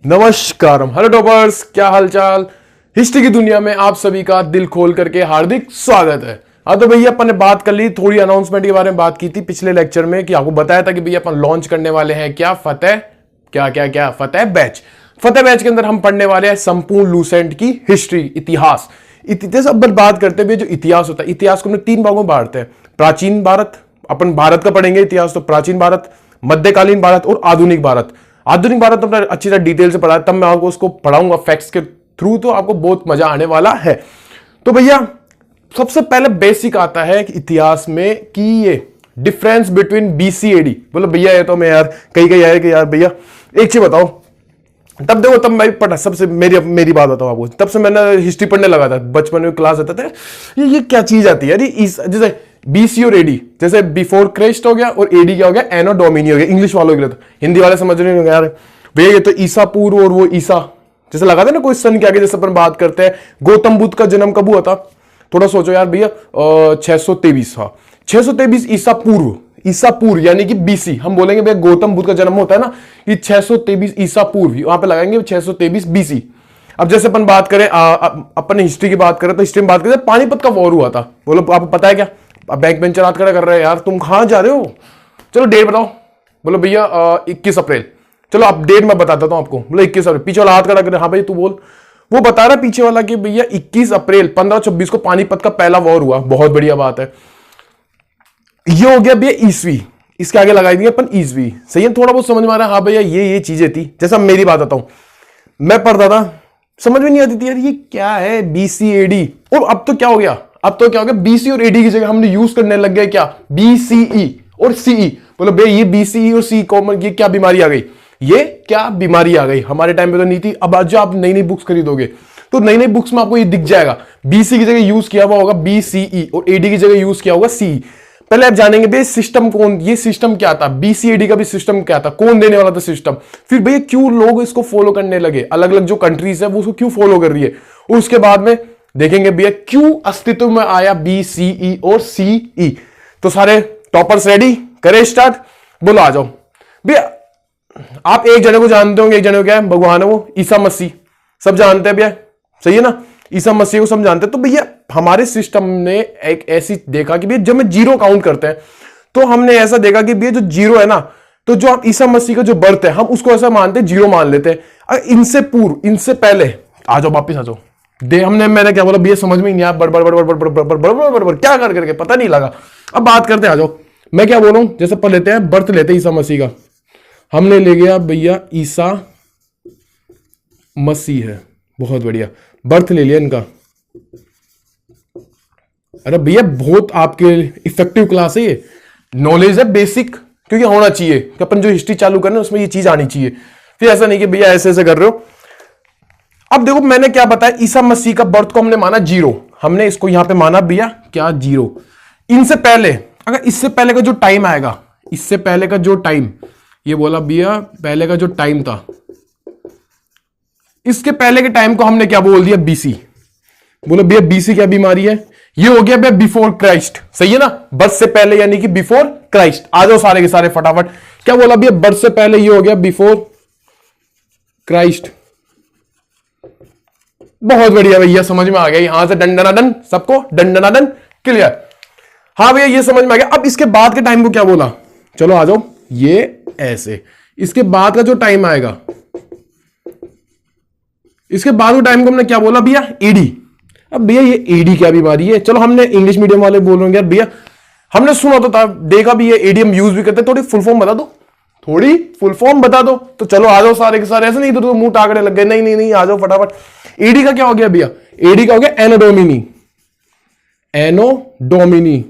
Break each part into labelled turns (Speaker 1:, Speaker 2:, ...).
Speaker 1: नमस्कार, hello toppers, क्या हालचाल। हिस्ट्री की दुनिया में आप सभी का दिल खोल करके हार्दिक स्वागत है। हाँ तो भैया अपन ने बात कर ली, थोड़ी अनाउंसमेंट के बारे में बात की थी पिछले लेक्चर में कि आपको बताया था कि भैया अपन लॉन्च करने वाले हैं क्या फतेह फतेह बैच। फतेह बैच के अंदर हम पढ़ने वाले हैं संपूर्ण लूसेंट की हिस्ट्री, इतिहास। अब बात करते हुए जो इतिहास होता है, इतिहास को हमने 3 भागों में बांटते हैं। प्राचीन भारत, अपन भारत का पढ़ेंगे इतिहास, तो प्राचीन भारत, मध्यकालीन भारत और आधुनिक भारत। आधुनिक भारत तो अच्छी तरह डिटेल से पढ़ा है, तब मैं आपको उसको पढ़ाऊंगा फैक्ट्स के थ्रू, तो आपको बहुत मजा आने वाला है। तो भैया सबसे पहले बेसिक आता है कि इतिहास में कि ये डिफरेंस बिटवीन बीसी एडी। बोलो भैया ये तो मैं यार कहीं आया कि यार भैया एक चीज बताओ। तब देखो, तब मैं पढ़ा, सबसे मेरी बात बताओ आपको, तब से मैंने हिस्ट्री पढ़ने लगा था, बचपन में क्लास आता था। ये क्या चीज आती है यार, जैसे बीसी और एडी, जैसे बिफोर क्राइस्ट हो गया और एडी क्या हो गया, एनो डोमिनी हो गया। इंग्लिश वालों के लिए, तो हिंदी वाले समझ नहीं होंगे यार भैया ये तो ईसा पूर्व और वो ईसा, जैसे लगाते ना कोई सन के आगे, जैसे अपन बात करते हैं गौतम बुद्ध का जन्म कब हुआ था। थोड़ा सोचो यार भैया, 623। हाँ 623 ईसा पूर्व यानी कि बीसी। हम बोलेंगे भैया गौतम बुद्ध का जन्म होता है ना, ये 623 ईसा पूर्व, वहां पे लगाएंगे 623 बीसी। अब जैसे अपन बात करें, अपन हिस्ट्री की बात करें, तो हिस्ट्री में बात करें पानीपत का वॉर हुआ था। बोलो आपको पता है क्या? बैक बेंचर हाथ खड़ा कर रहे हैं यार, तुम कहां जा रहे हो? चलो डेट बताओ। बोलो भैया 21 अप्रैल। चलो अब डेट मैं बताता हूं आपको। बोलो 21 अप्रैल। पीछे वाला हाथ खड़ा कर, हाँ भाई तू बोल। वो बता रहा पीछे वाला कि भैया 21 अप्रैल 1526 को पानीपत का पहला वॉर हुआ। बहुत बढ़िया बात है। ये हो गया भैया ईसवी, इसके आगे लगाई दी अपन ईसवी। सही है, थोड़ा बहुत समझ में आ रहा है। हाँ भैया ये चीजें थी। जैसा मेरी बात बताऊं, मैं पढ़ता था, समझ में नहीं आती थी यार ये क्या है बीसी एडी। और अब तो क्या हो गया, बीसी और एडी की जगह हमने यूज करने लग गए क्या, बीसीई और सीई। बोलो भैया ये बीसीई और सी कॉमन, ये क्या बीमारी आ गई, ये क्या बीमारी आ गई। हमारे टाइम पे तो नहीं थी। अब आज आप नई नई बुक्स खरीदोगे तो नई नई बुक्स में आपको ये दिख जाएगा, बीसी की जगह यूज किया हुआ होगा बीसीई और एडी की जगह यूज किया होगा सी। पहले आप जानेंगे भैया सिस्टम कौन, ये सिस्टम क्या था, बीसीएडी का भी सिस्टम क्या था, कौन देने वाला था सिस्टम, फिर भैया क्यों लोग इसको फॉलो करने लगे, अलग अलग जो कंट्रीज है वो उसको क्यों फॉलो कर रही है। और उसके बाद में देखेंगे भैया क्यों अस्तित्व में आया बीसीई और सीई। तो सारे टॉपर्स रेडी, करें स्टार्ट। बोलो आ जाओ भैया। आप एक जने को जानते होंगे, एक जने को क्या है, भगवान है वो ईसा मसीह, सब जानते हैं भैया, सही है ना, ईसा मसीह को सब जानते हैं। तो भैया हमारे सिस्टम ने एक ऐसी देखा कि भैया जब हम जीरो काउंट करते हैं तो हमने ऐसा देखा कि भैया जो जीरो है ना, तो जो आप ईसा मसीह का जो बर्थ है हम उसको ऐसा मानते हैं, जीरो मान लेते हैं। इनसे पूर्व, इनसे पहले आ जाओ, वापिस आ जाओ। मैंने क्या बोला भैया, समझ में नहीं आया, बड़ क्या कर करके पता नहीं लगा। अब बात करते आ जाओ, मैं क्या बोल रहा हूं, जैसे पढ़ लेते हैं, बर्थ लेते हैं ईसा मसीह का, हमने ले गया भैया ईसा मसीह है, बहुत बढ़िया, बर्थ ले लिया इनका। अरे भैया बहुत आपके इफेक्टिव क्लास है ये, नॉलेज है बेसिक, क्योंकि होना चाहिए कि अपन जो हिस्ट्री चालू करना उसमें ये चीज आनी चाहिए। फिर ऐसा नहीं कि भैया ऐसे ऐसे कर रहे हो। अब देखो मैंने क्या बताया, ईसा मसीह का बर्थ को हमने माना जीरो, हमने इसको यहां पे माना भैया क्या, जीरो। इनसे पहले, अगर इससे पहले का जो टाइम आएगा, इससे पहले का जो टाइम, ये बोला भैया पहले का जो टाइम था, इसके पहले के टाइम को हमने क्या बोल दिया, बीसी। बोलो भैया बीसी क्या बीमारी है, ये हो गया भैया बिफोर क्राइस्ट, सही है ना, बर्थ से पहले यानी कि बिफोर क्राइस्ट। आ जाओ सारे के सारे फटाफट, क्या बोला भैया बर्थ से पहले, ये हो गया बिफोर क्राइस्ट। बहुत बढ़िया भैया, समझ में आ गया, यहां से डंडनाडन, सबको डंडनाडन क्लियर। हाँ भैया ये समझ में आ गया। अब इसके बाद के टाइम को क्या बोला, चलो आ जाओ, ये ऐसे, इसके बाद का जो टाइम आएगा, इसके बाद के टाइम को हमने क्या बोला भैया, एडी। अब भैया ये एडी क्या बीमारी है, चलो हमने इंग्लिश मीडियम वाले बोल रहे हैं यार भैया, हमने सुना तो था, देखा भी ये एडी हम यूज भी करते हैं, थोड़ी फुल फॉर्म बता दो, थोड़ी फुल फॉर्म बता दो। तो चलो आ जाओ सारे के सारे, ऐसे नहीं तो मुंह टाकड़े लग गए, नहीं नहीं नहीं, आ जाओ फटाफट। एडी का क्या हो गया भैया, एडी का हो गया एनो डोमिनी, एनो डोमिनी।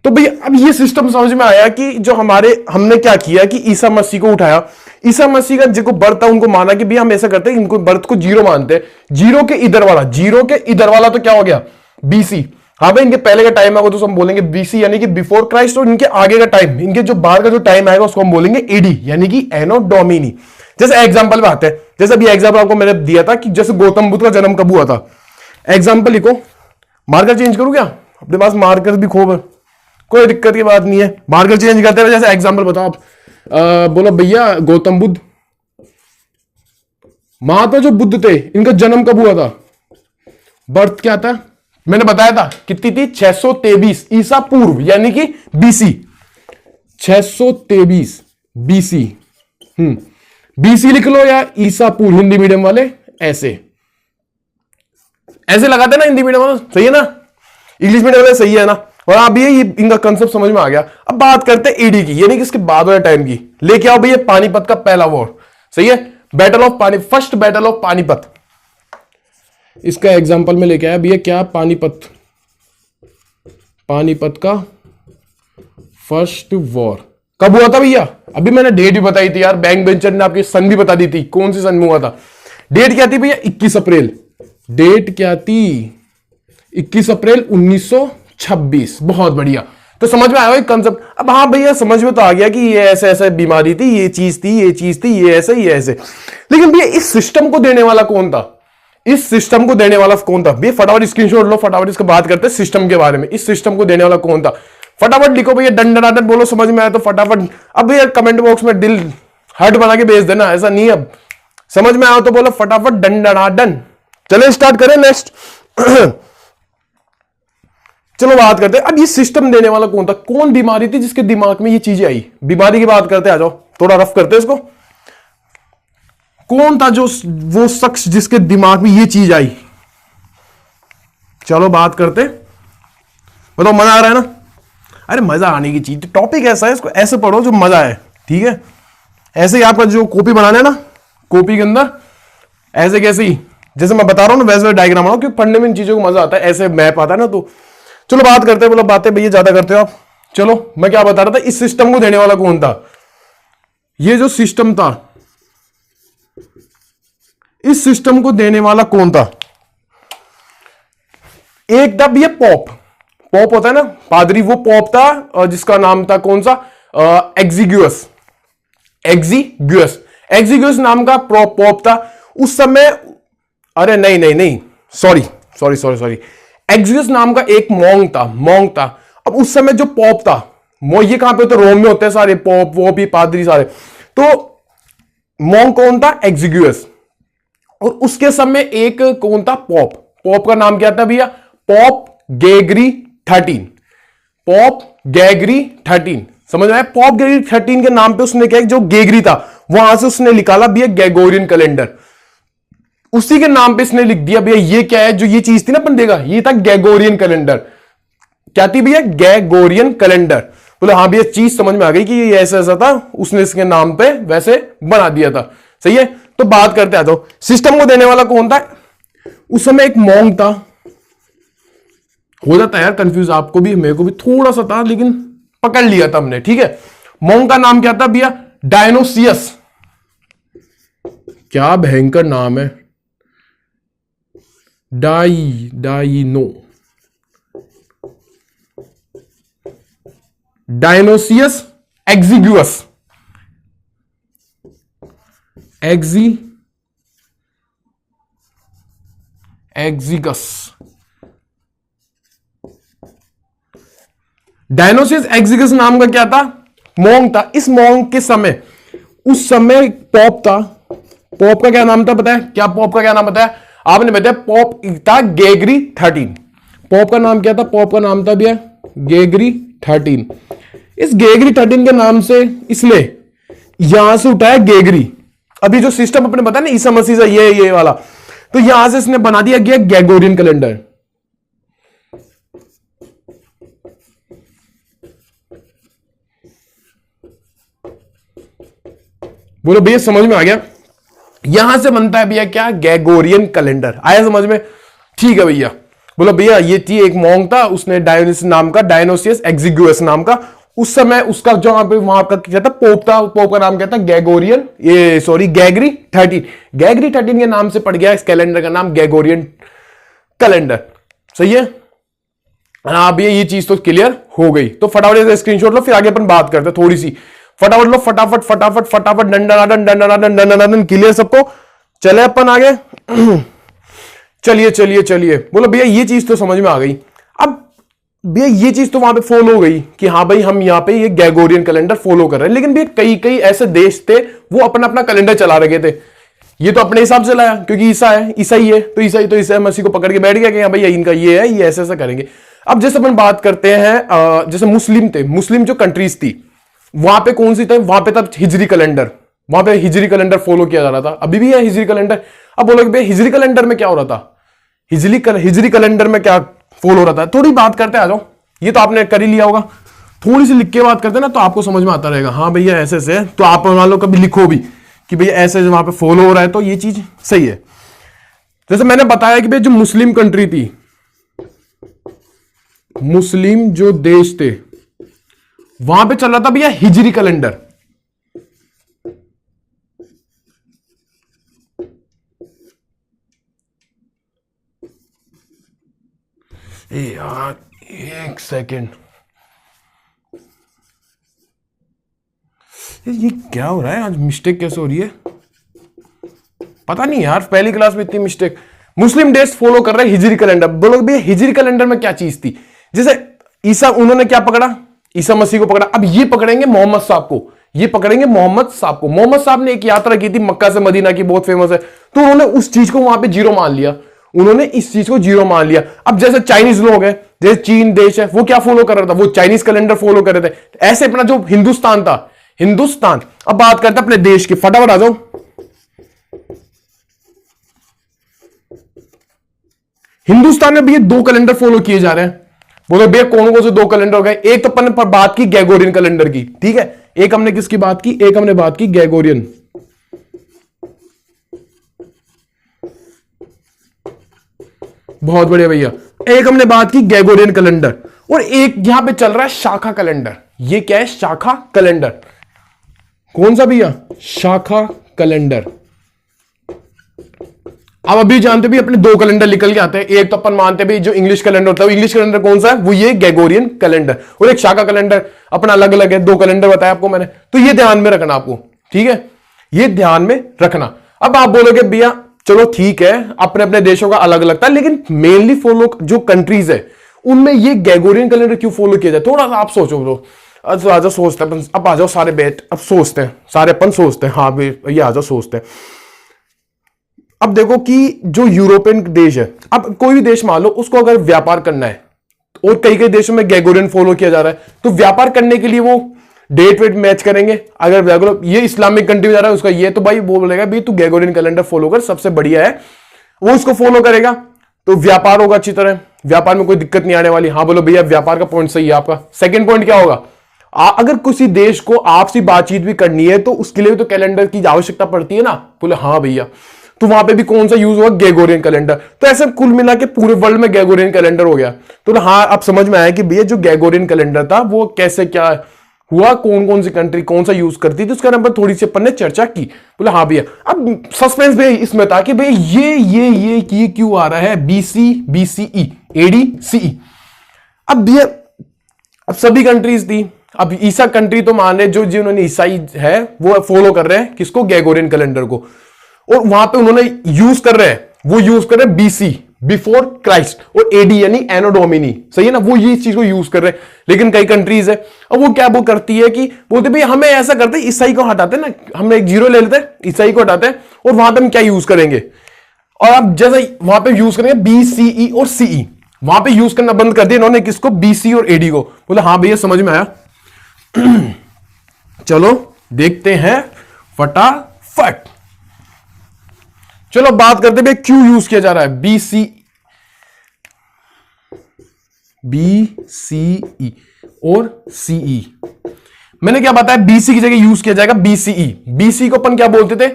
Speaker 1: तो भैया अब ये सिस्टम समझ में आया कि जो हमने क्या किया कि ईसा मसीह को उठाया, ईसा मसीह का जिनको बर्थ था उनको माना कि भैया हम ऐसा करते हैं, इनको बर्थ को जीरो मानते हैं। जीरो के इधर वाला तो क्या हो गया, बीसी। हाँ भाई इनके पहले का टाइम आएगा तो हम बोलेंगे बीसी यानी कि बिफोर क्राइस्ट, और इनके आगे का टाइम, इनके जो बाद का जो टाइम आएगा उसको हम बोलेंगे एडी यानी कि एनो डोमिनी। जैसे एग्जांपल में आते हैं, जैसे अभी एग्जांपल आपको मैंने दिया था कि जैसे गौतम बुद्ध का जन्म कब हुआ था। एग्जांपल लिखो, मार्कर चेंज करूं क्या, अपने पास मार्कर भी खूब है, कोई दिक्कत की बात नहीं है, मार्कर चेंज करते रहे। जैसे एग्जांपल बताओ आप, बोला भैया गौतम बुद्ध, महात्मा जो बुद्ध थे इनका जन्म कब हुआ था? बर्थ क्या था? मैंने बताया था कितनी थी? 623 ईसा पूर्व, यानी कि बीसी। 623 बीसी। बीसी लिख लो या ईसा पूर्व, हिंदी मीडियम वाले ऐसे ऐसे लगाते ना, हिंदी मीडियम वाले सही है ना, इंग्लिश मीडियम वाले सही है ना। और आप ये इनका कंसेप्ट समझ में आ गया। अब बात करते हैं ईडी की, यानी कि इसके बाद वाले टाइम की। लेके आओ भैया पानीपत का पहला वॉर, सही है, battle of first battle of Panipat. इसका एग्जांपल में लेके आया भैया क्या? पानीपत का फर्स्ट वॉर कब हुआ था भैया? अभी मैंने डेट भी बताई थी यार, बैंक बेंचर ने आपकी सन भी बता दी थी, कौन सी सन में हुआ था। डेट क्या थी भैया? 21 अप्रैल। डेट क्या थी? 21 अप्रैल 1926। बहुत बढ़िया, तो समझ में आया एक कंसेप्ट। अब हाँ भैया समझ में तो आ गया कि ये ऐसे ऐसे बीमारी थी, ये चीज थी, ये चीज थी, ये ऐसे। लेकिन भैया इस सिस्टम को देने वाला कौन था? इस सिस्टम को देने वाला कौन था भैया? फटाफट स्क्रीनशॉट लो, फटाफट इसका बात करते हैं सिस्टम के बारे में। इस सिस्टम को देने वाला कौन था? फटाफट लिखो भैया, डंडनादन बोलो, समझ में आया तो फटाफट। अब भैया कमेंट बॉक्स में दिल हार्ट बना के भेज देना, ऐसा नहीं। अब समझ में आया तो बोलो फटाफट डंडनादन। चले स्टार्ट करें नेक्स्ट। चलो बात करते हैं, अब ये सिस्टम देने वाला कौन था? कौन बीमारी थी जिसके दिमाग में ये चीजें आई? बीमारी की बात करते हैं, आ जाओ थोड़ा रफ करते हैं इसको। कौन था जो वो शख्स जिसके दिमाग में ये चीज आई? चलो बात करते, बताओ मजा आ रहा है ना? अरे मजा आने की चीज, टॉपिक ऐसा है, इसको ऐसे पढ़ो जो मजा है, ठीक है। ऐसे ही आपका जो कॉपी बनाना है ना, कॉपी के अंदर ऐसे कैसे ही जैसे मैं बता रहा हूं ना वैसे डायग्राम बनाओ, क्योंकि पढ़ने में इन चीजों को मजा आता है, ऐसे मैप आता है ना। तो चलो बात करते हैं, मतलब बातें भैया ज्यादा करते हो आप। चलो मैं क्या बता रहा था, इस सिस्टम को देने वाला कौन था? ये जो सिस्टम था, इस सिस्टम को देने वाला कौन था? एक था भैया पॉप। पॉप होता है ना पादरी, वो पॉप था जिसका नाम था कौन सा? एग्जिग्यूअस। एग्जिग्यूअस नाम का पॉप था उस समय। अरे नहीं, सॉरी। एग्जिग्यूअस नाम का एक मॉन्क था। अब उस समय जो पॉप था, ये कहां पे होते? रोम में होते हैं सारे पॉप, वो भी पादरी सारे। तो मॉन्क कौन था? एग्जिग्यूअस। और उसके समय एक कौन था? पॉप का नाम क्या था भैया? पॉप गेगरी 13। पॉप गेगरी 13, समझ आया? पॉप गेगरी 13 के नाम पे उसने क्या, जो गेगरी था वहां से उसने निकाला भैया ग्रेगोरियन कैलेंडर। उसी के नाम पे इसने लिख दिया भैया ये क्या है, जो ये चीज थी ना अपन देगा, ये था ग्रेगोरियन कैलेंडर। क्या थी भैया? Gregorian calendar. बोले हाँ भैया चीज समझ में आ गई कि ये ऐसा था, उसने इसके नाम पे वैसे बना दिया था, सही है। तो बात करते आ जाओ, सिस्टम को देने वाला कौन था? उस समय एक मॉन्क था। हो जाता है यार कंफ्यूज, आपको भी मेरे को भी थोड़ा सा था, लेकिन पकड़ लिया था हमने, ठीक है। मॉन्क का नाम क्या था भैया? डायनोसियस। क्या भयंकर नाम है, डायनोसियस एग्जिग्यूअस। डायनोसियस एग्जिगस नाम का क्या था? मॉन्क था। इस मॉन्क के समय, उस समय पॉप था। पॉप का क्या नाम था पता है? क्या पॉप का क्या नाम बताया आपने? बताया पॉप था गेगरी 13। पॉप का नाम क्या था? पॉप का नाम था भैया गेगरी 13। इस गेगरी 13 के नाम से इसने यहां से उठाया गेगरी। अभी जो सिस्टम अपने बताया ना ईसा मसीह ये वाला, तो यहां से इसने बना दिया गया ग्रेगोरियन कैलेंडर। बोलो भैया समझ में आ गया? यहां से बनता है भैया क्या? Gregorian calendar. आया समझ में? ठीक है भैया। बोलो भैया ये थी एक मॉन्क था, उसने डायनोसियस एग्जिग्यूअस नाम का। उस समय उसका जो वहां का क्या था? पोप था। पोप का नाम क्या था? ग्रेगरी 13। ग्रेगरी 13 के नाम से पड़ गया इस कैलेंडर का नाम ग्रेगोरियन कैलेंडर, सही है। हाँ भैया ये चीज तो क्लियर हो गई। तो फटाफट से स्क्रीनशॉट लो, फिर आगे अपन बात करते हैं थोड़ी सी। फटाफट लो, फटाफट डंडन। क्लियर सबको? चले अपन आगे। चलिए बोलो भैया ये चीज तो समझ में आ गई। अब भैया ये चीज तो वहां पे फॉलो हो गई कि हाँ भाई हम यहाँ पे ये ग्रेगोरियन कैलेंडर फॉलो कर रहे हैं, लेकिन भैया कई कई ऐसे देश थे वो अपना अपना कैलेंडर चला रखे थे। ये तो अपने हिसाब से लाया क्योंकि ईसा है, ईसाई है, तो ईसाई तो ईसा मसीह को पकड़ के बैठ गया कि हाँ भैया इनका ये है, ये ऐसे ऐसा करेंगे। अब जैसे अपन बात करते हैं जैसे मुस्लिम थे, मुस्लिम जो कंट्रीज थी वहां पे कौन सी थे, वहां पे तब हिजरी कैलेंडर, वहां पे हिजरी कैलेंडर फॉलो किया जा रहा था, अभी भी है हिजरी कैलेंडर। अब बोलोगे भैया हिजरी कैलेंडर में क्या हो रहा था, हिजरी कैलेंडर में क्या फॉलो हो रहा था, थोड़ी बात करते आ जाओ। ये तो आपने कर ही लिया होगा, थोड़ी सी लिख के बात करते ना तो आपको समझ में आता रहेगा। हाँ भैया ऐसे ऐसे, तो आप मान लो कभी लिखो भी कि भैया ऐसे वहां पे फॉलो हो रहा है तो ये चीज सही है। जैसे मैंने बताया कि भैया जो मुस्लिम कंट्री थी, मुस्लिम जो देश थे वहां पे चल रहा था भैया हिजरी कैलेंडर। यार एक सेकेंड, ये क्या हो रहा है आज, मिस्टेक कैसे हो रही है पता नहीं यार, पहली क्लास में इतनी मिस्टेक। मुस्लिम देश फॉलो कर रहे हैं हिजरी कैलेंडर। बोलो भैया हिजरी कैलेंडर में क्या चीज थी, जैसे ईसा, उन्होंने क्या पकड़ा, ईसा मसीह को पकड़ा। अब ये पकड़ेंगे मोहम्मद साहब को, ये पकड़ेंगे मोहम्मद साहब को। मोहम्मद साहब ने एक यात्रा की थी मक्का से मदीना की, बहुत फेमस है, तो उन्होंने उस चीज को वहां पे जीरो मान लिया, उन्होंने इस चीज को जीरो मान लिया। अब जैसे चाइनीज लोग हैं, जैसे चीन देश है, वो क्या फॉलो कर रहा था, वो चाइनीज कैलेंडर फॉलो कर रहे थे। ऐसे अपना जो हिंदुस्तान था, हिंदुस्तान। अब बात करते हैं अपने देश की, फटाफट आ जाओ। हिंदुस्तान में भी ये दो कैलेंडर फॉलो किए जा रहे हैं। बोलो भैया कौन कौन से दो कैलेंडर हो गए, एक तो अपन ने बात की ग्रेगोरियन कैलेंडर की, ठीक है, एक हमने किसकी बात की, एक हमने बात की ग्रेगोरियन। बहुत बढ़िया भैया, एक हमने बात की ग्रेगोरियन कैलेंडर, और एक यहां पे चल रहा है शाखा कैलेंडर। ये क्या है, शाखा कैलेंडर। कौन सा भैया, शाखा कैलेंडर। अब अभी जानते भी अपने दो कैलेंडर निकल के आते हैं, एक तो अपन मानते भी जो इंग्लिश कैलेंडर होता है, इंग्लिश कैलेंडर कौन सा है, वो ये ग्रेगोरियन कैलेंडर, और एक शाखा कैलेंडर अपना अलग अलग है। दो कैलेंडर बताया आपको मैंने, तो ये ध्यान में रखना आपको, ठीक है, ये ध्यान में रखना। अब आप बोलोगे भैया चलो ठीक है, अपने अपने देशों का अलग अलग था, लेकिन मेनली फॉलो जो कंट्रीज है उनमें ये ग्रेगोरियन कैलेंडर क्यों फॉलो किया जाए, थोड़ा सा आप सोचो ब्रो। आ जाओ सोचते हैं, अब आ जाओ सारे बैठ, अब सोचते हैं सारे, अपन सोचते हैं, हाँ भैया आ जाओ सोचते हैं। अब देखो कि जो यूरोपियन देश है, अब कोई भी देश मान लो उसको अगर व्यापार करना है, और कई कई देशों में ग्रेगोरियन फॉलो किया जा रहा है, तो व्यापार करने के लिए वो डेट वेट मैच करेंगे। अगर ये इस्लामिक कंट्री में जा रहा है उसका ये, तो भाई वो बोलेगा भाई तू ग्रेगोरियन कैलेंडर फॉलो कर, सबसे बढ़िया है, वो उसको फॉलो करेगा, तो व्यापार होगा अच्छी तरह, व्यापार में कोई दिक्कत नहीं आने वाली। हाँ बोलो भैया व्यापार का पॉइंट सही है आपका। सेकंड पॉइंट क्या होगा, अगर किसी देश को आपसी बातचीत भी करनी है तो उसके लिए भी तो कैलेंडर की आवश्यकता पड़ती है ना। बोले हाँ भैया, तो वहां पे भी कौन सा यूज हुआ, ग्रेगोरियन कैलेंडर। तो ऐसे कुल मिला के पूरे वर्ल्ड में ग्रेगोरियन कैलेंडर हो गया। तो हाँ अब समझ में आया कि भैया जो ग्रेगोरियन कैलेंडर था वो कैसे क्या हुआ, कौन कौन सी कंट्री कौन सा यूज करती थी, उसके नंबर थोड़ी सी अपन ने चर्चा की। बोले हाँ भैया, अब सस्पेंस भी इसमें था कि भाई ये क्यों आ रहा है, बीसी बीसीई एडी सीई। अब भैया अब सभी कंट्रीज थी, अब ईसा कंट्री तो मान रहे जो जिन्होंने ईसाई है वो फॉलो कर रहे हैं किसको, ग्रेगोरियन कैलेंडर को, और वहां पे उन्होंने यूज कर रहे हैं, वो यूज कर रहे हैं बीसी बिफोर क्राइस्ट, और एडी यानी एनो डोमिनी, सही है ना, वो ये चीज को यूज कर रहे हैं। लेकिन कई कंट्रीज है, अब वो क्या वो करती है कि बोलते भाई हमें ऐसा करते हैं, ईसाई को हटाते ना, हमने एक जीरो ले लेते हैं, ईसाई को हटाते हैं, और वहां पे हम क्या यूज करेंगे, और अब जैसे वहां पे यूज करेंगे बीसीई और सीई, वहां पे यूज करना बंद कर दिया इन्होंने किसको, बीसी और एडी को। बोले हाँ भैया समझ में आया। चलो देखते हैं फटाफट, चलो बात करते हैं क्यों यूज किया जा रहा है बीसीई और सीई। मैंने क्या बताया, बीसी की जगह यूज किया जाएगा बीसीई। बीसी को अपन क्या बोलते थे,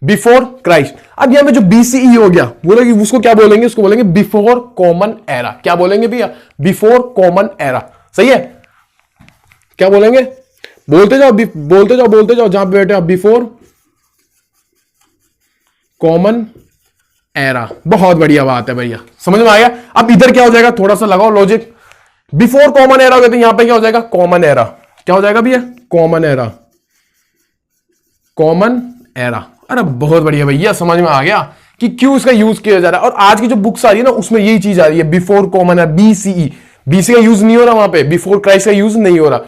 Speaker 1: बिफोर क्राइस्ट। अब यहां पे जो बीसीई हो गया, बोलेंगे उसको क्या बोलेंगे, उसको बोलेंगे बिफोर कॉमन एरा। क्या बोलेंगे भैया, बिफोर कॉमन एरा, सही है, क्या बोलेंगे, बोलते जाओ बोलते जाओ बोलते जाओ, जहां पे बैठे आप, बिफोर कॉमन एरा। बहुत बढ़िया बात है भैया, समझ में आ गया। अब इधर क्या हो जाएगा, थोड़ा सा लगाओ लॉजिक, बिफोर कॉमन एरा हो गया तो यहां पे क्या हो जाएगा, कॉमन एरा। क्या हो जाएगा भैया, कॉमन एरा, कॉमन एरा। अरे बहुत बढ़िया भैया, समझ में आ गया कि क्यों इसका यूज किया जा रहा है। और आज की जो बुक्स आ रही है ना उसमें यही चीज आ रही है, before common era, BCE. BC का यूज नहीं हो रहा वहां पे, बिफोर क्राइस्ट का यूज नहीं हो रहा।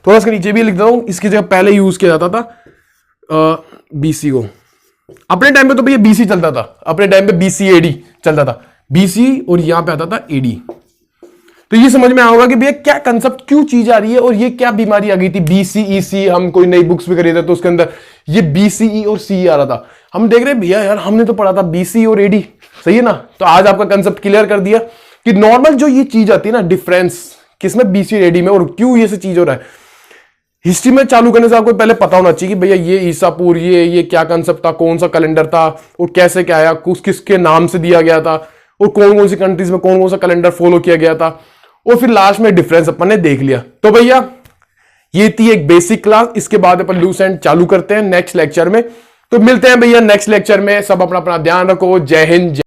Speaker 1: थोड़ा सा नीचे भी लिख देता हूं, इसकी जगह पहले यूज किया जाता था बीसी को। अपने टाइम पे तो भैया बीसी चलता था, अपने टाइम पे बीसी एडी चलता था, बीसी और यहां पे आता था एडी। तो ये समझ में आएगा कि भैया क्या कंसेप्ट, क्यों चीज आ रही है और ये क्या बीमारी आ गई थी। बीसीईसी, हम कोई नई बुक्स भी खरीदे तो उसके अंदर ये बीसीई और सी आ रहा था। हम देख रहे भैया यार हमने तो पढ़ा था बीसी और एडी, सही है ना। तो आज आपका कंसेप्ट क्लियर कर दिया कि नॉर्मल जो ये चीज आती है ना, डिफरेंस किसमें, बीसी और एडी में, और क्यों ये सब चीज हो रहा है। हिस्ट्री में चालू करने से आपको पहले पता होना चाहिए कि भैया ये ईसापुर, ये क्या कंसेप्ट था, कौन सा कैलेंडर था और कैसे क्या आया, किसके नाम से दिया गया था और कौन कौन सी कंट्रीज में कौन कौन सा कैलेंडर फॉलो किया गया था, और फिर लास्ट में डिफरेंस अपन ने देख लिया। तो भैया ये थी एक बेसिक क्लास, इसके बाद अपन लूस एंड चालू करते हैं नेक्स्ट लेक्चर में। तो मिलते हैं भैया नेक्स्ट लेक्चर में, सब अपना अपना ध्यान रखो। जय हिंद।